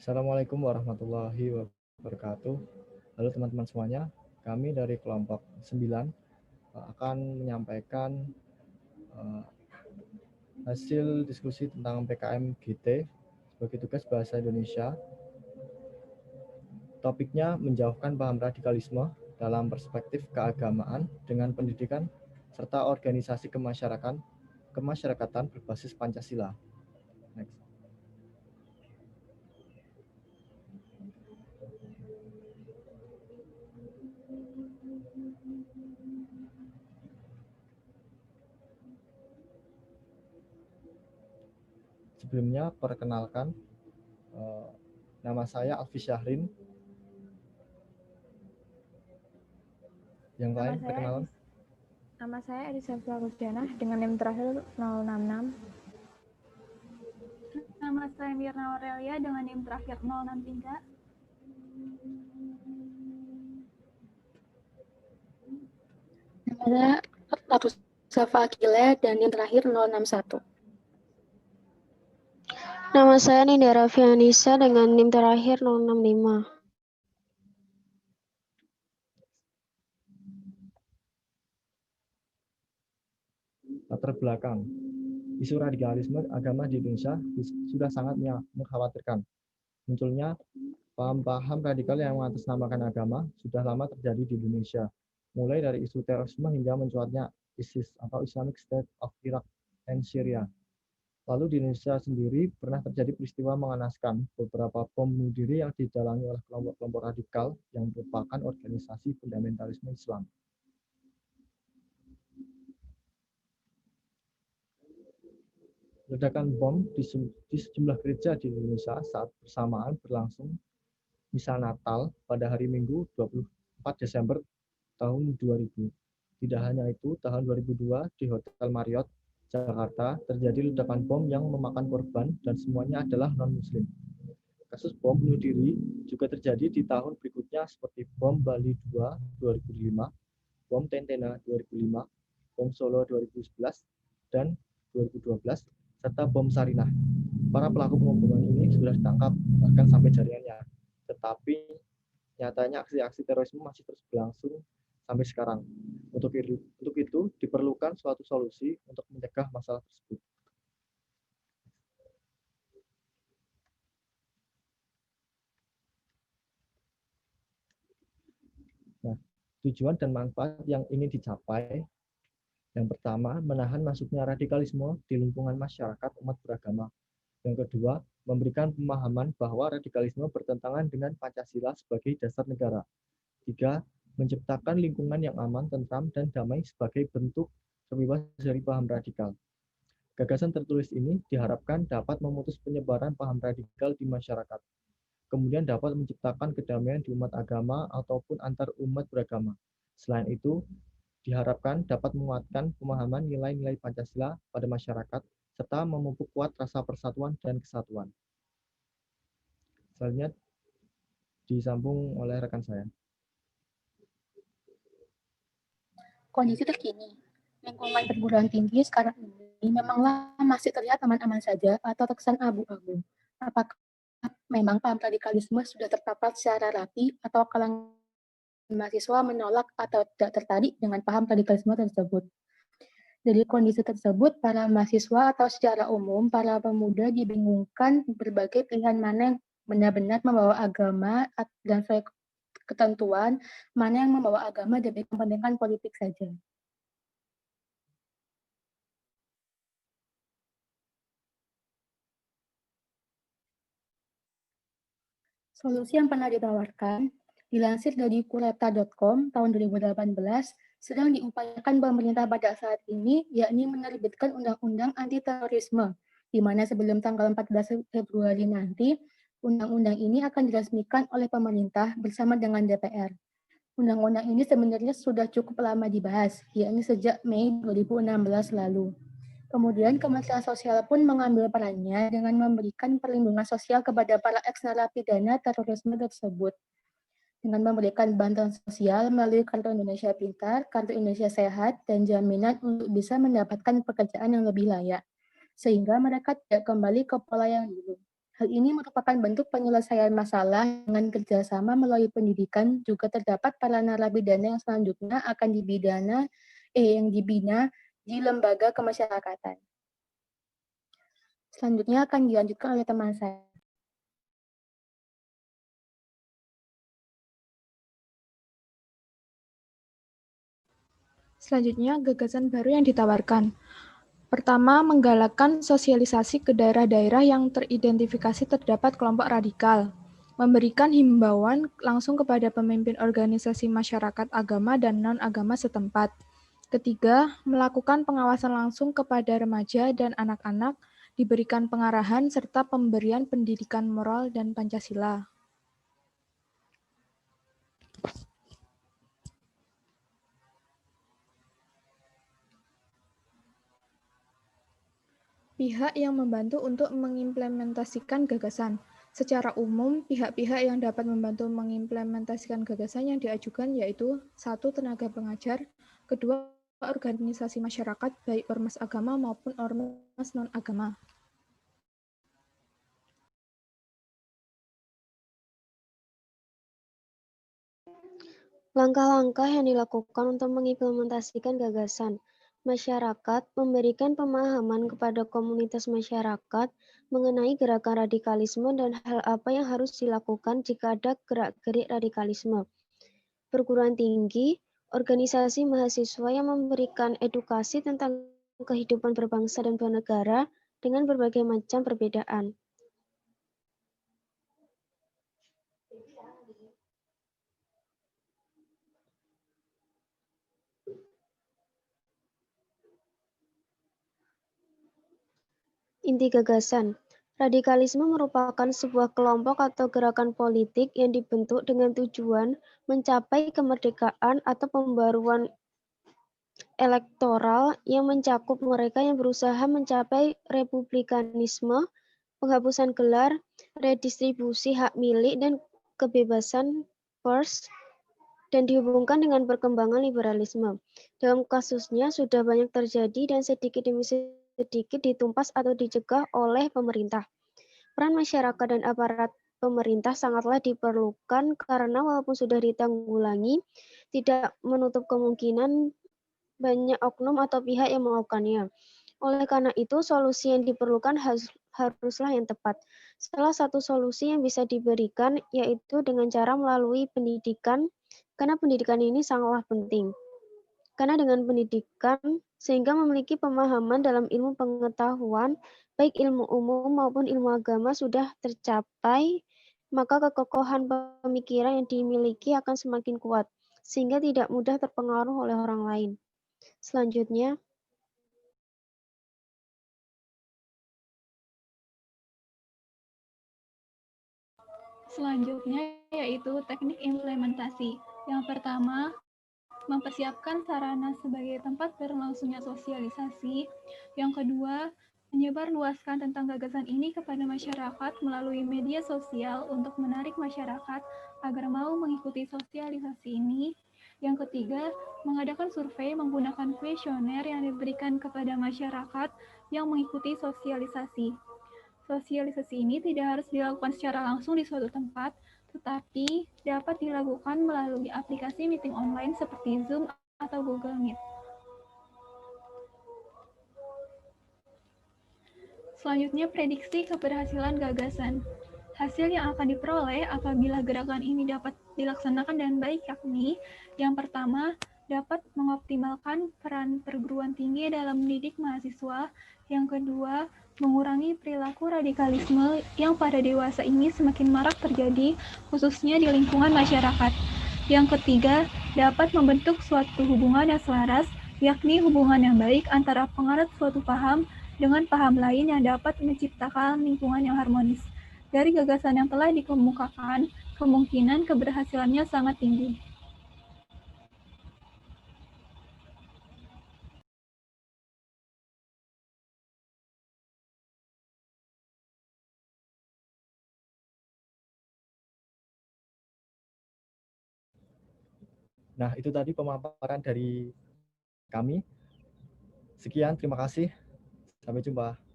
Assalamualaikum warahmatullahi wabarakatuh. Halo teman-teman semuanya, kami dari kelompok 9 akan menyampaikan eh, hasil diskusi tentang PKM GT sebagai tugas bahasa Indonesia. Topiknya menjauhkan paham radikalisme dalam perspektif keagamaan dengan pendidikan serta organisasi kemasyarakatan berbasis Pancasila. Next. Sebelumnya perkenalkan, nama saya Alfi Syahrin. Yang lain perkenalan. Nama saya Elisa Flarusiana dengan NIM terakhir 066. Nama saya Mirna Aurelia dengan NIM terakhir 063. Nama saya Larusafa Akile dan NIM terakhir 061. Nama saya Nindya Rafianisa dengan NIM terakhir 065. Latar belakang. Isu radikalisme agama di Indonesia sudah sangat mengkhawatirkan. Munculnya paham-paham radikal yang mengatasnamakan agama sudah lama terjadi di Indonesia. Mulai dari isu terorisme hingga mencuatnya ISIS atau Islamic State of Iraq and Syria. Lalu di Indonesia sendiri pernah terjadi peristiwa mengenaskan beberapa bom bunuh diri yang didalangi oleh kelompok-kelompok radikal yang merupakan organisasi fundamentalisme Islam. Ledakan bom di sejumlah gereja di Indonesia saat bersamaan berlangsung misa Natal pada hari Minggu 24 Desember tahun 2000. Tidak hanya itu, tahun 2002 di Hotel Marriott, Jakarta, terjadi ledakan bom yang memakan korban dan semuanya adalah non-muslim. Kasus bom bunuh diri juga terjadi di tahun berikutnya seperti bom Bali 2 2005, bom Tentena 2005, bom Solo 2011, dan 2012, serta bom Sarinah. Para pelaku pemboman ini sudah ditangkap bahkan sampai jaringannya. Tetapi nyatanya aksi-aksi terorisme masih terus berlangsung sampai sekarang. Untuk itu diperlukan suatu solusi untuk mencegah masalah tersebut. Nah, tujuan dan manfaat yang ingin dicapai. Yang pertama, menahan masuknya radikalisme di lingkungan masyarakat umat beragama. Yang kedua, memberikan pemahaman bahwa radikalisme bertentangan dengan Pancasila sebagai dasar negara. Tiga, menciptakan lingkungan yang aman, tentram, dan damai sebagai bentuk terbebas dari paham radikal. Gagasan tertulis ini diharapkan dapat memutus penyebaran paham radikal di masyarakat. Kemudian dapat menciptakan kedamaian di umat agama ataupun antar umat beragama. Selain itu, diharapkan dapat menguatkan pemahaman nilai-nilai Pancasila pada masyarakat serta memupuk kuat rasa persatuan dan kesatuan. Selanjutnya disambung oleh rekan saya. Kondisi terkini, lingkungan perguruan tinggi sekarang ini memanglah masih terlihat aman-aman saja atau terkesan abu-abu. Apakah memang paham radikalisme sudah terpapar secara rapi atau kalangan mahasiswa menolak atau tidak tertarik dengan paham radikalisme tersebut? Dari kondisi tersebut, para mahasiswa atau secara umum, para pemuda dibingungkan berbagai pilihan mana yang benar-benar membawa agama dan ketentuan, mana yang membawa agama demi kepentingan politik saja. Solusi yang pernah ditawarkan, dilansir dari kureta.com tahun 2018, sedang diupayakan pemerintah pada saat ini, yakni menerbitkan undang-undang anti-terorisme, di mana sebelum tanggal 14 Februari nanti, undang-undang ini akan diresmikan oleh pemerintah bersama dengan DPR. Undang-undang ini sebenarnya sudah cukup lama dibahas, yakni sejak Mei 2016 lalu. Kemudian Kementerian Sosial pun mengambil perannya dengan memberikan perlindungan sosial kepada para ex-narapidana terorisme tersebut. Dengan memberikan bantuan sosial melalui Kartu Indonesia Pintar, Kartu Indonesia Sehat, dan jaminan untuk bisa mendapatkan pekerjaan yang lebih layak, sehingga mereka tidak kembali ke pola yang dulu. Hal ini merupakan bentuk penyelesaian masalah dengan kerjasama melalui pendidikan. Juga terdapat para narapidana yang selanjutnya akan yang dibina di lembaga kemasyarakatan. Selanjutnya akan dilanjutkan oleh teman saya. Selanjutnya, gagasan baru yang ditawarkan. Pertama, menggalakkan sosialisasi ke daerah-daerah yang teridentifikasi terdapat kelompok radikal. Memberikan himbauan langsung kepada pemimpin organisasi masyarakat agama dan non-agama setempat. Ketiga, melakukan pengawasan langsung kepada remaja dan anak-anak, diberikan pengarahan serta pemberian pendidikan moral dan Pancasila. Pihak yang membantu untuk mengimplementasikan gagasan. Secara umum, pihak-pihak yang dapat membantu mengimplementasikan gagasan yang diajukan yaitu 1. Tenaga pengajar, kedua, organisasi masyarakat, baik ormas agama maupun ormas non-agama. Langkah-langkah yang dilakukan untuk mengimplementasikan gagasan. Masyarakat memberikan pemahaman kepada komunitas masyarakat mengenai gerakan radikalisme dan hal apa yang harus dilakukan jika ada gerak-gerik radikalisme. Perguruan tinggi, organisasi mahasiswa yang memberikan edukasi tentang kehidupan berbangsa dan bernegara dengan berbagai macam perbedaan. Inti gagasan. Radikalisme merupakan sebuah kelompok atau gerakan politik yang dibentuk dengan tujuan mencapai kemerdekaan atau pembaruan elektoral yang mencakup mereka yang berusaha mencapai republikanisme, penghapusan gelar, redistribusi hak milik dan kebebasan pers, dan dihubungkan dengan perkembangan liberalisme. Dalam kasusnya sudah banyak terjadi dan sedikit demi sedikit ditumpas atau dicegah oleh pemerintah. Peran masyarakat dan aparat pemerintah sangatlah diperlukan karena walaupun sudah ditanggulangi, tidak menutup kemungkinan banyak oknum atau pihak yang melakukannya. Oleh karena itu, solusi yang diperlukan haruslah yang tepat. Salah satu solusi yang bisa diberikan yaitu dengan cara melalui pendidikan, karena pendidikan ini sangatlah penting. Karena dengan pendidikan, sehingga memiliki pemahaman dalam ilmu pengetahuan, baik ilmu umum maupun ilmu agama sudah tercapai, maka kekokohan pemikiran yang dimiliki akan semakin kuat, sehingga tidak mudah terpengaruh oleh orang lain. Selanjutnya, yaitu teknik implementasi. Yang pertama, mempersiapkan sarana sebagai tempat berlangsungnya sosialisasi. Yang kedua, menyebarluaskan tentang gagasan ini kepada masyarakat melalui media sosial untuk menarik masyarakat agar mau mengikuti sosialisasi ini. Yang ketiga, mengadakan survei menggunakan kuesioner yang diberikan kepada masyarakat yang mengikuti sosialisasi. Sosialisasi ini tidak harus dilakukan secara langsung di suatu tempat, tetapi dapat dilakukan melalui aplikasi meeting online seperti Zoom atau Google Meet. Selanjutnya, prediksi keberhasilan gagasan. Hasil yang akan diperoleh apabila gerakan ini dapat dilaksanakan dengan baik yakni yang pertama, dapat mengoptimalkan peran perguruan tinggi dalam mendidik mahasiswa. Yang kedua, mengurangi perilaku radikalisme yang pada dewasa ini semakin marak terjadi, khususnya di lingkungan masyarakat. Yang ketiga, dapat membentuk suatu hubungan yang selaras, yakni hubungan yang baik antara penganut suatu paham dengan paham lain yang dapat menciptakan lingkungan yang harmonis. Dari gagasan yang telah dikemukakan, kemungkinan keberhasilannya sangat tinggi. Nah, itu tadi pemaparan dari kami. Sekian, terima kasih. Sampai jumpa.